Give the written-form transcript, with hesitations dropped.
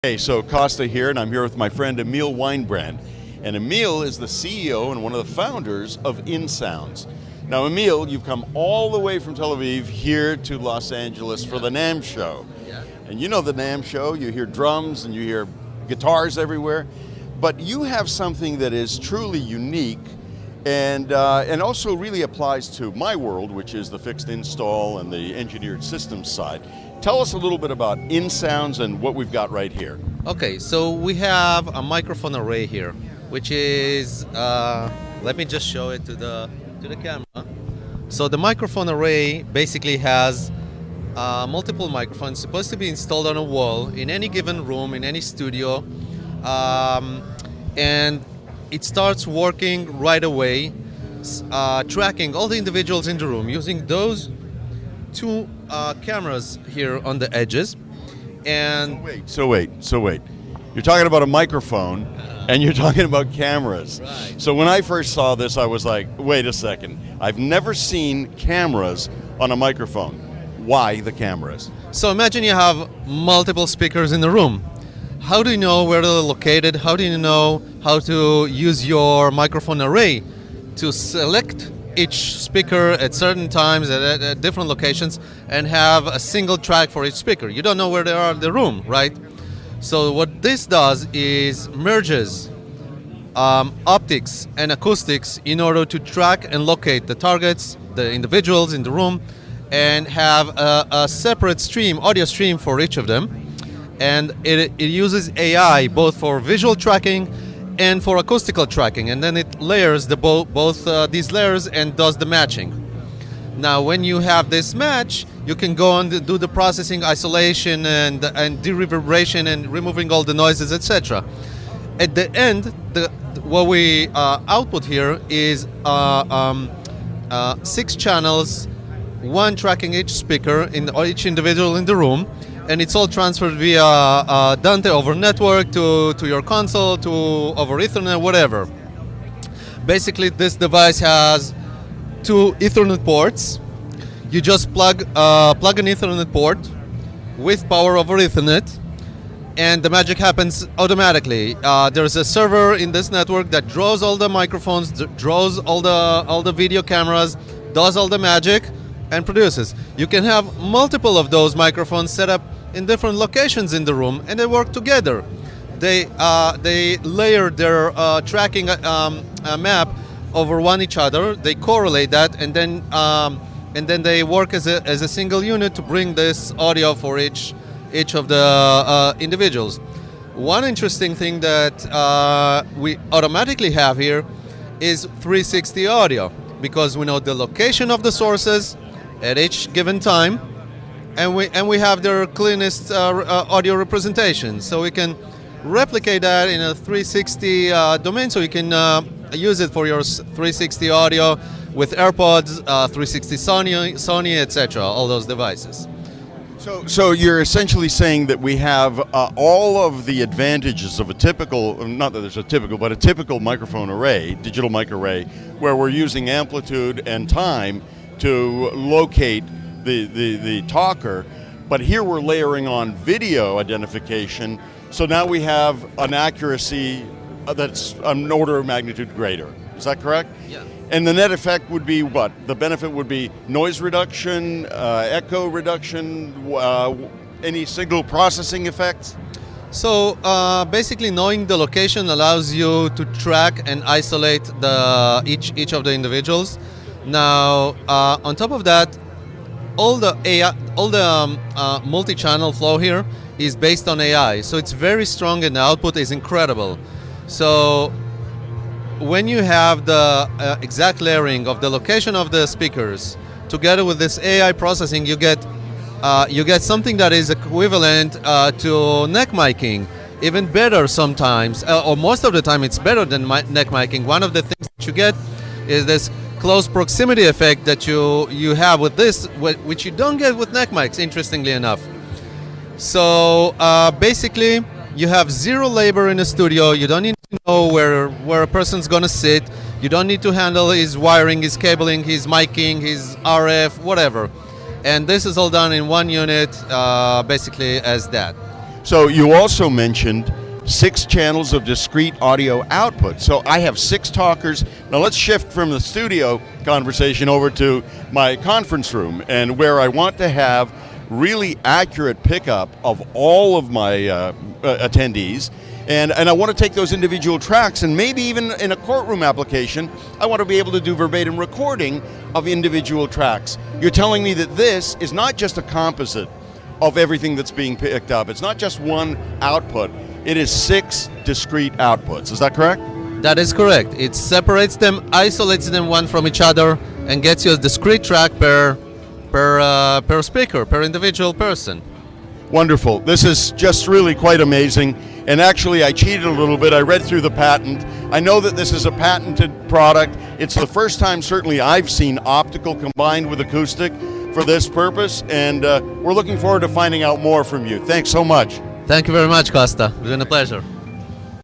Hey, so Costa here, and I'm here with my friend Emil Weinbrand. And Emil is the CEO and one of the founders of insoundz. Now, Emil, you've come all the way from Tel Aviv here to Los Angeles for the NAMM show. Yeah. And you know the NAMM show, you hear drums and you hear guitars everywhere. But you have something that is truly unique and also really applies to my world, which is the fixed install and the engineered systems side. Tell us a little bit about insoundz and what we've got right here. Okay, so we have a microphone array here, which is, let me just show it to the camera. So the microphone array basically has multiple microphones supposed to be installed on a wall in any given room, in any studio, and it starts working right away, tracking all the individuals in the room using those two cameras here on the edges. And So wait. You're talking about a microphone and you're talking about cameras. Right. So when I first saw this, I was like, wait a second. I've never seen cameras on a microphone. Why the cameras? so imagine you have multiple speakers in the room. How do you know where they're located? How do you know how to use your microphone array to select each speaker at certain times at different locations and have a single track for each speaker? You don't know where they are in the room, right? So what this does is merges optics and acoustics in order to track and locate the targets, the individuals in the room, and have a separate stream, audio stream for each of them. And it uses AI both for visual tracking and for acoustical tracking, and then it layers both these layers and does the matching. Now, when you have this match, you can go on to do the processing, isolation, and de-reverberation, and removing all the noises, etc. At the end, what we output here is 6 channels, one tracking each speaker in each individual in the room. And it's all transferred via Dante over network to your console, to over Ethernet, whatever. Basically, this device has 2 Ethernet ports. You just plug an Ethernet port with power over Ethernet, and the magic happens automatically. There's a server in this network that draws all the microphones, draws all the video cameras, does all the magic, and produces. You can have multiple of those microphones set up in different locations in the room, and they work together. They layer their tracking map over one each other. They correlate that, and then they work as a single unit to bring this audio for each of the individuals. One interesting thing that we automatically have here is 360 audio, because we know the location of the sources at each given time, and we have their cleanest audio representation, so we can replicate that in a 360 domain, so you can use it for your 360 audio with AirPods, 360 Sony, etc., all those devices. So you're essentially saying that we have all of the advantages of a typical, not that there's a typical, but a typical microphone array, digital mic array, where we're using amplitude and time to locate the talker, but here we're layering on video identification, so now we have an accuracy that's an order of magnitude greater. Is that correct? Yeah. And the net effect would be what? The benefit would be noise reduction, echo reduction, any signal processing effects? So basically, knowing the location allows you to track and isolate each of the individuals. Now, on top of that, all the multi-channel flow here is based on AI, so it's very strong and the output is incredible. So when you have the exact layering of the location of the speakers together with this AI processing, you get something that is equivalent to neck miking, even better sometimes, or most of the time it's better than neck miking. One of the things that you get is this close proximity effect that you have with this, which you don't get with neck mics, interestingly enough. So basically, you have zero labor in the studio. You don't need to know where a person's gonna sit. You don't need to handle his wiring, his cabling, his miking, his RF, whatever. And this is all done in one unit, basically as that. So you also mentioned 6 channels of discrete audio output. So I have 6 talkers. Now let's shift from the studio conversation over to my conference room, and where I want to have really accurate pickup of all of my attendees. And I want to take those individual tracks, and maybe even in a courtroom application, I want to be able to do verbatim recording of individual tracks. You're telling me that this is not just a composite of everything that's being picked up. It's not just one output. It is 6 discrete outputs. Is that correct? That is correct. It separates them, isolates them one from each other, and gets you a discrete track per speaker, per individual person. Wonderful. This is just really quite amazing. And actually, I cheated a little bit. I read through the patent. I know that this is a patented product. It's the first time, certainly, I've seen optical combined with acoustic for this purpose. And we're looking forward to finding out more from you. Thanks so much. Thank you very much, Costa. It's been a pleasure.